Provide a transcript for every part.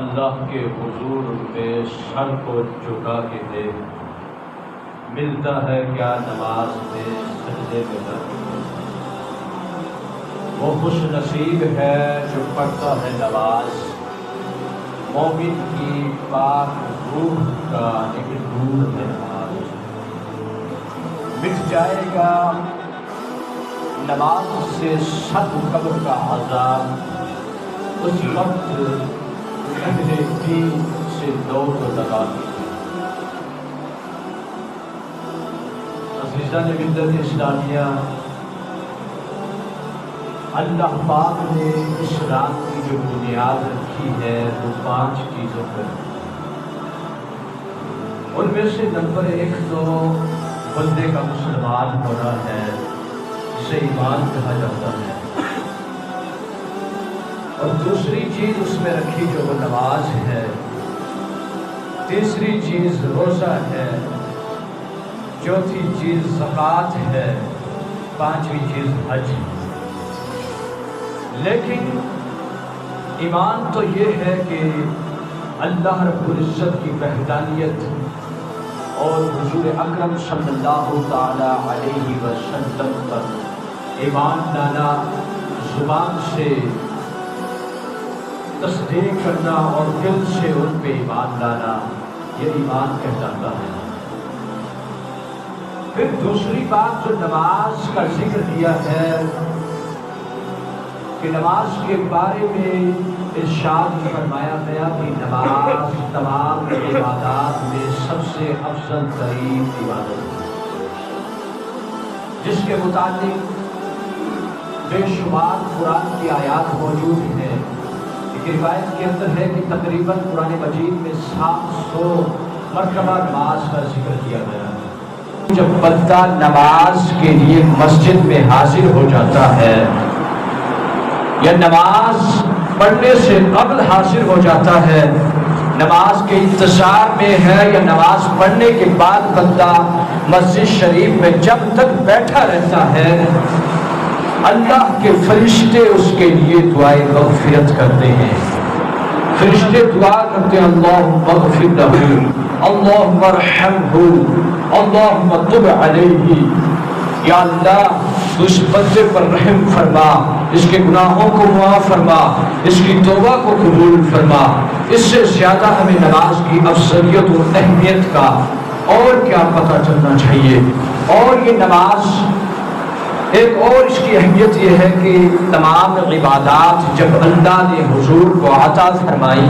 اللہ کے حضور میں سر کو جھکا کے دے، ملتا ہے کیا نماز میں سجدے میں در۔ وہ خوش نصیب ہے جو پڑھتا ہے نماز، مومن کی پاک روح کا ایک نور ہے نماز۔ مٹ جائے گا نماز سے صد قبر کا عذاب، اس وقت اہل دین سے دوڑ لگا دی۔ عزیزان ملت اسلامیہ، اللہ پاک نے اس رات کی جو بنیاد رکھی ہے وہ 5 چیزوں پر، ان میں سے نمبر 1 تو بندے کا مسلمان ہونا ہے، جسے ایمان کہا جاتا ہے، اور دوسری چیز اس میں رکھی جو وہ نماز ہے، تیسری چیز روزہ ہے، چوتھی چیز زکوٰۃ ہے، 5ویں چیز حج۔ لیکن ایمان تو یہ ہے کہ اللہ رب العزت کی وحدانیت اور حضور اکرم صلی اللہ تعالی علیہ وسلم پر ایمان لانا، زبان سے تصدیق کرنا اور دل سے ان پہ ایمان لانا، یہ ایمان کہلاتا ہے۔ پھر دوسری بات جو نماز کا ذکر کیا ہے کہ نماز کے بارے میں ارشاد فرمایا گیا کہ نماز تمام عبادات میں سب سے افضل ترین عبادت ہے، جس کے متعلق بے شمار قرآن کی آیات موجود ہیں۔ ایک روایت کے اندر ہے کہ تقریباً قرآن مجید میں 700 مرتبہ نماز کا ذکر کیا گیا ہے۔ جب بندہ نماز کے لیے مسجد میں حاضر ہو جاتا ہے یا نماز پڑھنے سے قبل حاضر ہو جاتا ہے، نماز کے انتظار میں ہے یا نماز پڑھنے کے بعد بندہ مسجد شریف میں جب تک بیٹھا رہتا ہے، اللہ کے فرشتے اس کے لیے دعائے مغفرت کرتے ہیں۔ فرشتے دعا کرتے ہیں، اللہم اغفر لہ، اللہم ارحمہ، اللہم تب علیہ، یا اللہ تو اس بندے پر رحم فرما، اس کے گناہوں کو معاف فرما، اس کی توبہ کو قبول فرما۔ اس سے زیادہ ہمیں نماز کی افضلیت و اہمیت کا اور کیا پتہ چلنا چاہیے۔ اور یہ نماز ایک اور اس کی اہمیت یہ ہے کہ تمام عبادات جب اللہ نے حضور کو عطا فرمائی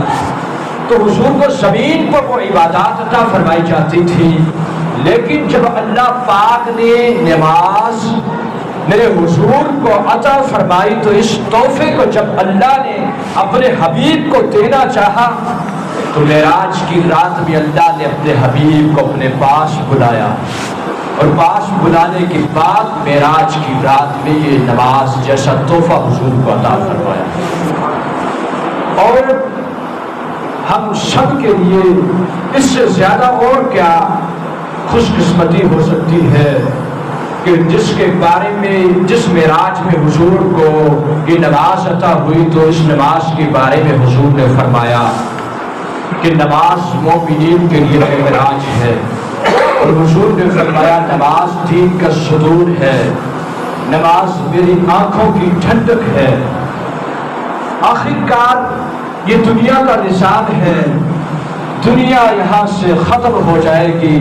تو حضور کو زمین پر وہ عبادات عطا فرمائی جاتی تھی، لیکن جب اللہ پاک نے نماز میرے حضور کو عطا فرمائی تو اس تحفے کو جب اللہ نے اپنے حبیب کو دینا چاہا تو معراج کی رات میں اللہ نے اپنے حبیب کو اپنے پاس بلایا، اور پاس بلانے کے بعد معراج کی رات میں یہ نماز جیسا تحفہ حضور کو عطا فرمایا۔ اور ہم سب کے لیے اس سے زیادہ اور کیا خوش قسمتی ہو سکتی ہے کہ جس کے بارے میں جس معراج میں حضور کو یہ نماز عطا ہوئی تو اس نماز کے بارے میں حضور نے فرمایا کہ نماز مومنین کے لیے معراج ہے، اور حضور نے فرمایا نماز دین کا ستون ہے، نماز میری آنکھوں کی ٹھنڈک ہے۔ آخر کار یہ دنیا کا نظام ہے، دنیا یہاں سے ختم ہو جائے گی،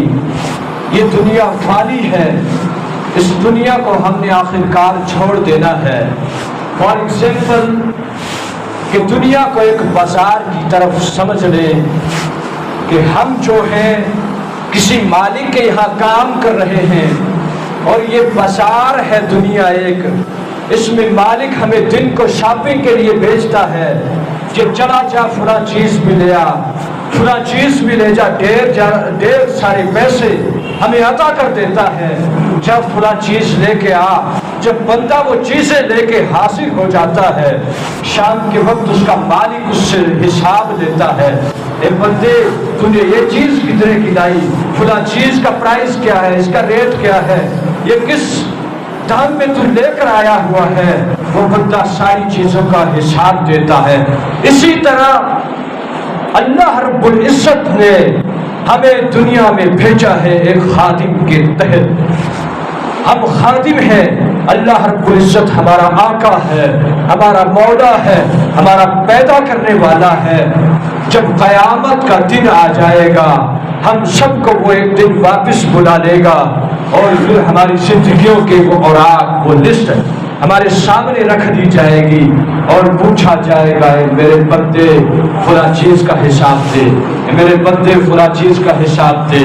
یہ دنیا فانی ہے، اس دنیا کو ہم نے آخر کار چھوڑ دینا ہے۔ فار ایگزامپل کہ دنیا کو ایک بازار کی طرف سمجھ لیں کہ ہم جو ہیں کسی مالک کے یہاں کام کر رہے ہیں، اور یہ بازار ہے دنیا ایک، اس میں مالک ہمیں دن کو شاپنگ کے لیے بھیجتا ہے کہ چلا جا فلاں چیز بھی لے آ، فلاں چیز بھی لے جا، ڈھیر سارے پیسے ہمیں عطا کر دیتا ہے، جب فلاں چیز لے کے آ۔ جب بندہ وہ چیزیں لے کے حاصل ہو جاتا ہے، شام کے وقت اس کا مالک اس سے حساب لیتا ہے، اے بندے تو نے یہ چیز کتنے کی لائی، فلاں چیز کا پرائس کیا ہے، اس کا ریٹ کیا ہے، یہ کس دام میں تو لے کر آیا ہوا ہے، وہ بندہ ساری چیزوں کا حساب دیتا ہے۔ اسی طرح اللہ رب العزت نے ہمیں دنیا میں بھیجا ہے ایک خادم کے تحت. ہم خادم ہیں. اللہ رب العزت ہمارا آقا ہے, ہمارا مولا ہے, ہمارا پیدا کرنے والا ہے. جب قیامت کا دن آ جائے گا ہم سب کو وہ ایک دن واپس بلا لے گا اور پھر ہماری زندگیوں کے وہ اوراق, وہ لسٹ ہمارے سامنے رکھ دی جائے گی اور پوچھا جائے گا میرے بندے فلاں چیز کا حساب دے, میرے بندے فلاں چیز کا حساب دے.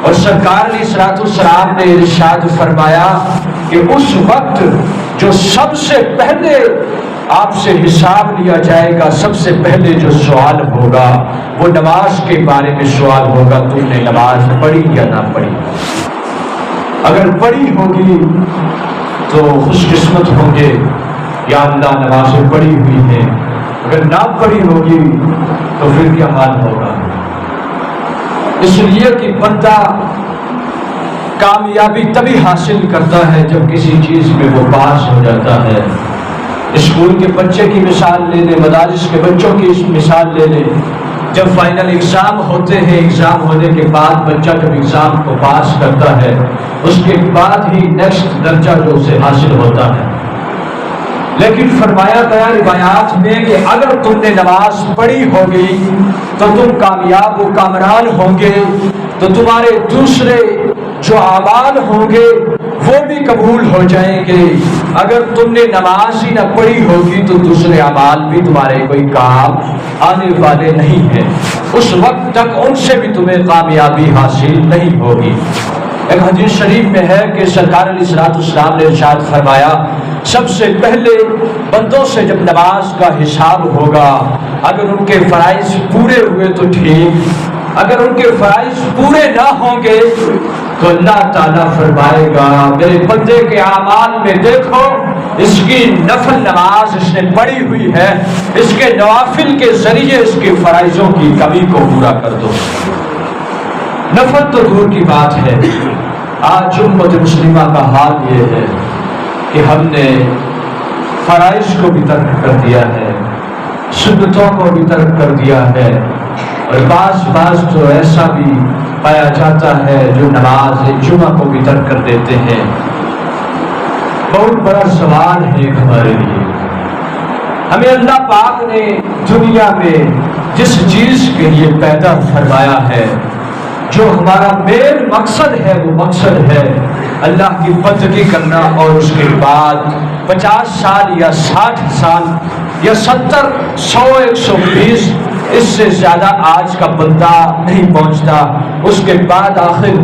اور سرکار علیہ الصلوۃ والسلام نے ارشاد فرمایا کہ اس وقت جو سب سے پہلے آپ سے حساب لیا جائے گا, سب سے پہلے جو سوال ہوگا وہ نماز کے بارے میں سوال ہوگا, تم نے نماز پڑھی یا نہ پڑھی. اگر پڑھی ہوگی تو خوش قسمت ہوں گے, یا اللہ نمازیں پڑھی ہوئی ہیں. اگر نہ پڑھی ہوگی تو پھر کیا حال ہوگا. اس لیے کہ بندہ کامیابی تبھی حاصل کرتا ہے جب کسی چیز میں وہ پاس ہو جاتا ہے. اسکول کے بچے کی مثال لے لیں, مدارس کے بچوں کی مثال لے لیں. جب فائنل ایگزام ہوتے ہیں, ایگزام ہونے کے بعد بچہ جب ایگزام کو پاس کرتا ہے اس کے بعد ہی نیکسٹ درجہ جو اسے حاصل ہوتا ہے. لیکن فرمایا گیا روایات میں کہ اگر تم نے نماز پڑھی ہوگی تو تم کامیاب و کامران ہوں گے, تو تمہارے دوسرے جو اعمال ہوں گے وہ بھی قبول ہو جائیں گے. اگر تم نے نماز ہی نہ پڑھی ہوگی تو دوسرے اعمال بھی تمہارے کوئی کام آنے والے نہیں ہیں. اس وقت تک ان سے بھی تمہیں کامیابی حاصل نہیں ہوگی. ایک حدیث شریف میں ہے کہ سرکار علیہ الصلوۃ والسلام نے ارشاد فرمایا سب سے پہلے بندوں سے جب نماز کا حساب ہوگا, اگر ان کے فرائض پورے ہوئے تو ٹھیک, اگر ان کے فرائض پورے نہ ہوں گے تو اللہ تعالیٰ فرمائے گا میرے بندے کے اعمال میں دیکھو اس کی نفل نماز اس نے پڑھی ہوئی ہے, اس کے نوافل کے ذریعے اس کے فرائضوں کی کمی کو پورا کر دو. نفل تو دور کی بات ہے, آج امت مسلمہ کا حال یہ ہے کہ ہم نے فرائض کو بھی ترک کر دیا ہے, سنتوں کو بھی ترک کر دیا ہے, اور بعض تو ایسا بھی پایا جاتا ہے جو نماز جمعہ کو بھی ترک کر دیتے ہیں. بہت بڑا سوال ہے ہمارے لیے. ہمیں اللہ پاک نے دنیا میں جس چیز کے لیے پیدا فرمایا ہے, جو ہمارا مین مقصد ہے, وہ مقصد ہے اللہ کی بندگی کرنا, اور اس کے بعد 50 سال یا 60 سال یا 70 100 120 اس سے زیادہ آج کا بندہ نہیں پہنچتا. اس کے بعد آخر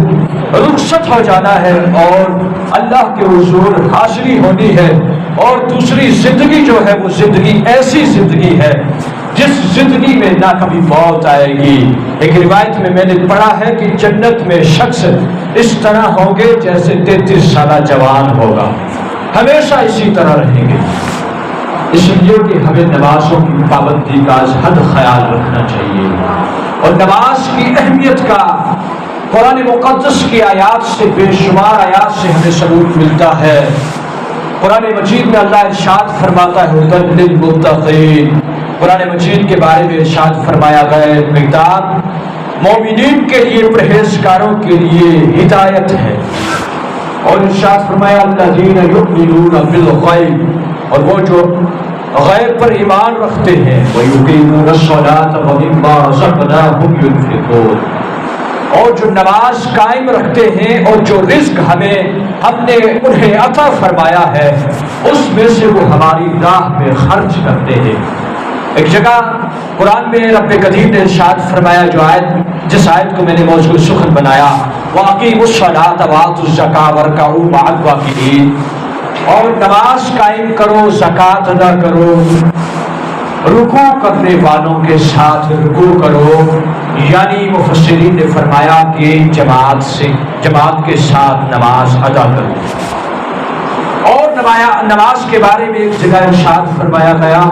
رخصت ہو جانا ہے اور اللہ کے حضور حاضری ہونی ہے, اور دوسری زندگی جو ہے وہ زندگی ایسی زندگی ہے جس زندگی میں نہ کبھی موت آئے گی. ایک روایت میں نے پڑھا ہے کہ جنت میں شخص اس طرح ہوں گے جیسے 33 سالہ جوان ہوگا, ہمیشہ اسی طرح رہیں گے. اس لیے کہ ہمیں نمازوں کی پابندی کا حد خیال رکھنا چاہیے, اور نماز کی اہمیت کا قرآن مقدس کی آیات سے, بے شمار آیات سے ہمیں ثبوت ملتا ہے. قرآن مجید میں اللہ ارشاد فرماتا ہے ہدی للمتقین. قرآن مجید کے بارے میں ارشاد فرمایا گیا کتاب مومنین کے لیے, پرہیزگاروں کے لیے ہدایت ہے. اور ارشاد فرمایا الذین یؤمنون بالغیب, اور وہ جو غیب پر ایمان رکھتے ہیں, وَيُقِيمُونَ الصَّلَاةَ وَمِمَّا رَزَقْنَاهُمْ يُنْفِقُونَ, اور جو نماز قائم رکھتے ہیں اور جو رزق ہم نے انہیں عطا فرمایا ہے اس میں سے وہ ہماری راہ میں خرچ کرتے ہیں. ایک جگہ قرآن میں رب کریم نے ارشاد فرمایا, جو آیت جس آیت کو میں نے موضوع سخن بنایا, وَأَقِیمُوا الصَّلَاةَ وَآتُوا الزَّکَاةَ وَارْکَعُوا مَعَ الرَّاکعِینَ, اور نماز قائم کرو, زکوٰۃ ادا کرو, رکوع کرنے والوں کے ساتھ رکوع کرو. یعنی مفسرین نے فرمایا کہ جماعت کے ساتھ نماز ادا کرو. اور نماز کے بارے میں ایک جگہ ارشاد فرمایا گیا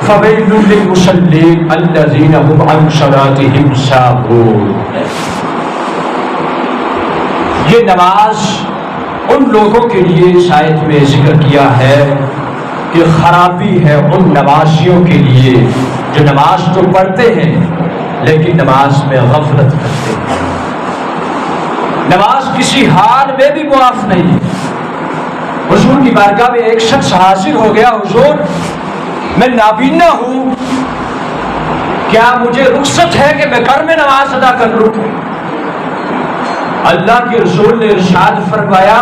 فَوَيْلٌ لِلْمُصَلِّينَ الَّذِينَ هُمْ عَنْ صَلَاتِهِمْ سَاهُونَ. یہ نماز ان لوگوں کے لیے اس آیت میں ذکر کیا ہے کہ خرابی ہے ان نمازیوں کے لیے جو نماز تو پڑھتے ہیں لیکن نماز میں غفلت کرتے ہیں۔ نماز کسی حال میں بھی معاف نہیں ہے۔ حضور کی بارگاہ میں ایک شخص حاضر ہو گیا، حضور میں نابینا ہوں، کیا مجھے رخصت ہے کہ میں گھر میں نماز ادا کر لوں؟ اللہ کے رسول نے ارشاد فرمایا،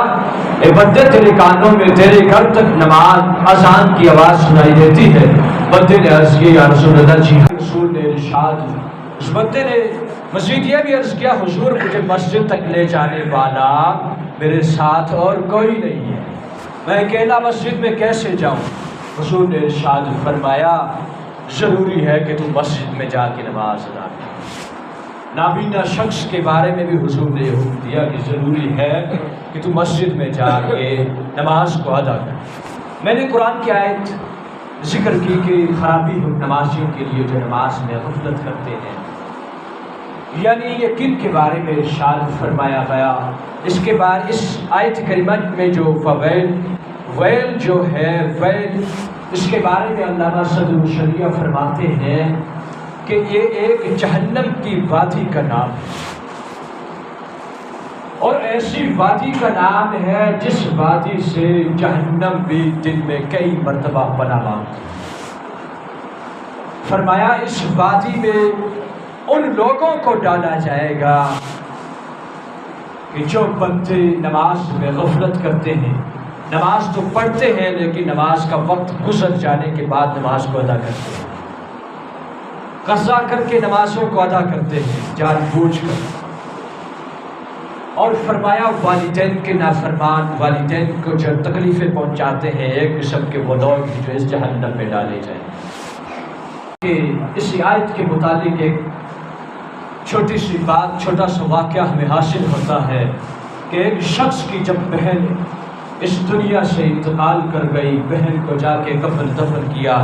اے بندے تیرے کانوں میں تیرے گھر تک نماز اذان کی آواز سنائی دیتی ہے۔ بندے نے عرض کیا، یا رسول اللہ جی۔ رسول نے ارشاد، اس بندے نے مزید یہ بھی عرض کیا، حضور مجھے مسجد تک لے جانے والا میرے ساتھ اور کوئی نہیں ہے، میں اکیلا مسجد میں کیسے جاؤں؟ حضور نے ارشاد فرمایا، ضروری ہے کہ تم مسجد میں جا کے نماز ادا کر۔ نابینا شخص کے بارے میں بھی حضور نے یہ حکم دیا کہ ضروری ہے کہ تم مسجد میں جا کے نماز کو ادا کر۔ میں نے قرآن کی آیت ذکر کی کہ خرابی نمازیوں کے لیے جو نماز میں غفلت کرتے ہیں، یعنی یہ کن کے بارے میں ارشاد فرمایا گیا؟ اس کے بعد اس آیت کریمہ میں جو ویل جو ہے ویل، اس کے بارے میں علامہ صدر الشریعہ فرماتے ہیں کہ یہ ایک جہنم کی وادی کا نام ہے، اور ایسی وادی کا نام ہے جس وادی سے جہنم بھی دن میں کئی مرتبہ پناہ مانگتی ہے۔ فرمایا اس وادی میں ان لوگوں کو ڈالا جائے گا کہ جو بندے نماز میں غفلت کرتے ہیں، نماز تو پڑھتے ہیں لیکن نماز کا وقت گزر جانے کے بعد نماز کو ادا کرتے ہیں، قضا کر کے نمازوں کو ادا کرتے ہیں جان بوجھ کر۔ اور فرمایا والدین کے نافرمان، والدین کو جو تکلیفیں پہنچاتے ہیں، ایک قسم کے وہ لوگ جو اس جہنم میں ڈالے جائیں۔ کہ اس آیت کے متعلق ایک چھوٹی سی بات، چھوٹا سا واقعہ ہمیں حاصل ہوتا ہے کہ ایک شخص کی جب بہن اس دنیا سے انتقال کر گئی، بہن کو جا کے کفن دفن کیا،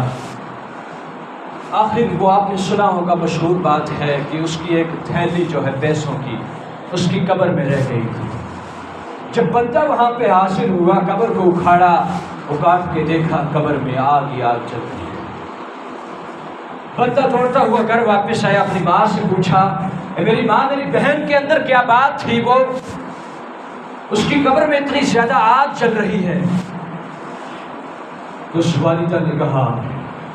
آخر وہ آپ نے سنا ہوگا مشہور بات ہے کہ اس کی ایک تھیلی جو ہے پیسوں کی اس کی قبر میں رہ گئی تھی۔ جب بندہ وہاں پہ حاصل ہوا، قبر کو اکھاڑا، اکاٹ کے دیکھا قبر میں آگ ہی آگ چل رہی ہے۔ بندہ دوڑتا ہوا گھر واپس آیا، اپنی ماں سے پوچھا، اے میری ماں، میری بہن کے اندر کیا بات تھی؟ وہ اس کی قبر میں اتنی زیادہ آگ چل رہی ہے۔ تو اس والدہ نے کہا،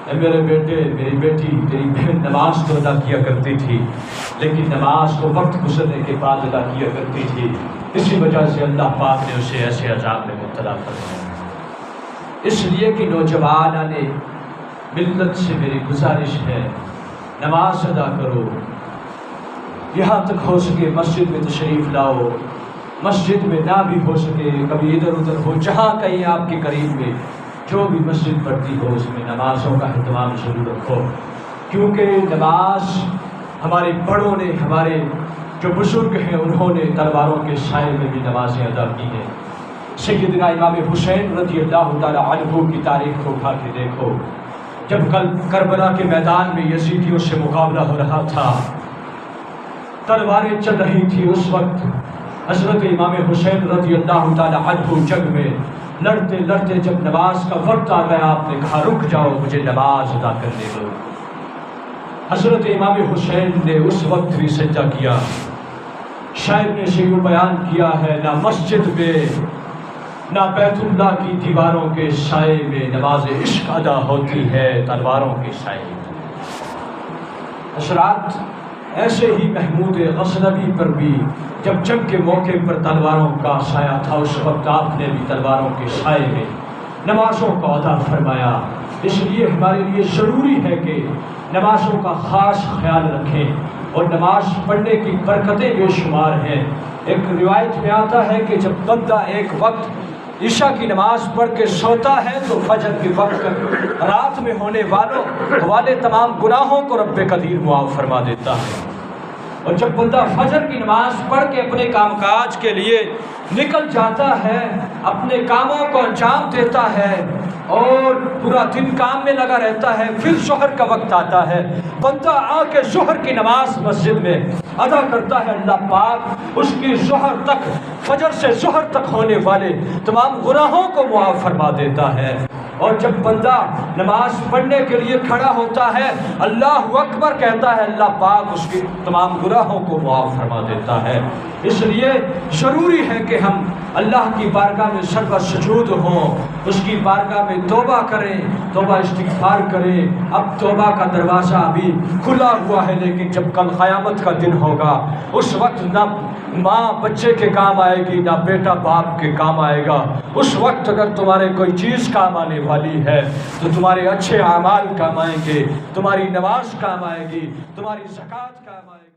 اے میرے بیٹے، میری بیٹی، تیری بہن نماز تو ادا کیا کرتی تھی لیکن نماز کو وقت گزرنے کے بعد ادا کیا کرتی تھی، اسی وجہ سے اللہ پاک نے اسے ایسے عذاب میں مبتلا کر دیا۔ اس لیے کہ نوجوانان ملت سے میری گزارش ہے، نماز ادا کرو، یہاں تک ہو سکے مسجد میں تشریف لاؤ، مسجد میں نہ بھی ہو سکے کبھی ادھر ادھر ہو، جہاں کہیں آپ کے قریب میں جو بھی مسجد پڑتی ہو اس میں نمازوں کا اہتمام ضرور رکھو، کیونکہ نماز ہمارے بڑوں نے، ہمارے جو بزرگ ہیں انہوں نے تلواروں کے سائے میں بھی نمازیں ادا کی ہیں۔ سیدنا امام حسین رضی اللہ تعالیٰ عنہ کی تاریخ کو اٹھا کے دیکھو، جب کل کربلا کے میدان میں یزیدیوں سے مقابلہ ہو رہا تھا، تلواریں چل رہی تھی، اس وقت حضرت امام حسین رضی اللہ تعالیٰ عنہ جنگ میں لڑتے لڑتے جب نماز کا وقت آ گیا، آپ نے کہا رک جاؤ، مجھے نماز ادا کرنے دو۔ حضرت امام حسین نے اس وقت بھی سجدہ کیا۔ شاعر نے شیوں بیان کیا ہے، نہ مسجد میں نہ بیت اللہ کی دیواروں کے سائے میں نماز عشق ادا ہوتی ہے تلواروں کے سائے میں۔ حضرات ایسے ہی محمود غزنوی پر بھی جب جنگ کے موقع پر تلواروں کا سایہ تھا، اس وقت آپ نے بھی تلواروں کے سائے میں نمازوں کو ادا فرمایا۔ اس لیے ہمارے لیے ضروری ہے کہ نمازوں کا خاص خیال رکھیں، اور نماز پڑھنے کی برکتیں بے شمار ہیں۔ ایک روایت میں آتا ہے کہ جب بندہ ایک وقت عشاء کی نماز پڑھ کے سوتا ہے تو فجر کے وقت رات میں ہونے والے تمام گناہوں کو رب قدیر معاف فرما دیتا ہے، اور جب بندہ فجر کی نماز پڑھ کے اپنے کام کاج کے لیے نکل جاتا ہے، اپنے کاموں کو انجام دیتا ہے اور پورا دن کام میں لگا رہتا ہے، پھر ظہر کا وقت آتا ہے، بندہ آ کے ظہر کی نماز مسجد میں ادا کرتا ہے، اللہ پاک اس کی ظہر تک، فجر سے ظہر تک ہونے والے تمام گناہوں کو معاف فرما دیتا ہے۔ اور جب بندہ نماز پڑھنے کے لیے کھڑا ہوتا ہے اللہ اکبر کہتا ہے، اللہ پاک اس کے تمام گناہوں کو معاف فرما دیتا ہے۔ اس لیے ضروری ہے کہ ہم اللہ کی بارگاہ میں سر سجود ہوں، اس کی بارگاہ میں توبہ کریں، توبہ استغفار کریں۔ اب توبہ کا دروازہ ابھی کھلا ہوا ہے، لیکن جب کل قیامت کا دن ہوگا اس وقت نہ ماں بچے کے کام آئے گی، نہ بیٹا باپ کے کام آئے گا۔ اس وقت اگر تمہارے کوئی چیز کام آنے والی ہے تو تمہارے اچھے اعمال کام آئیں گے، تمہاری نماز کام آئے گی، تمہاری زکوٰۃ کام آئے گی۔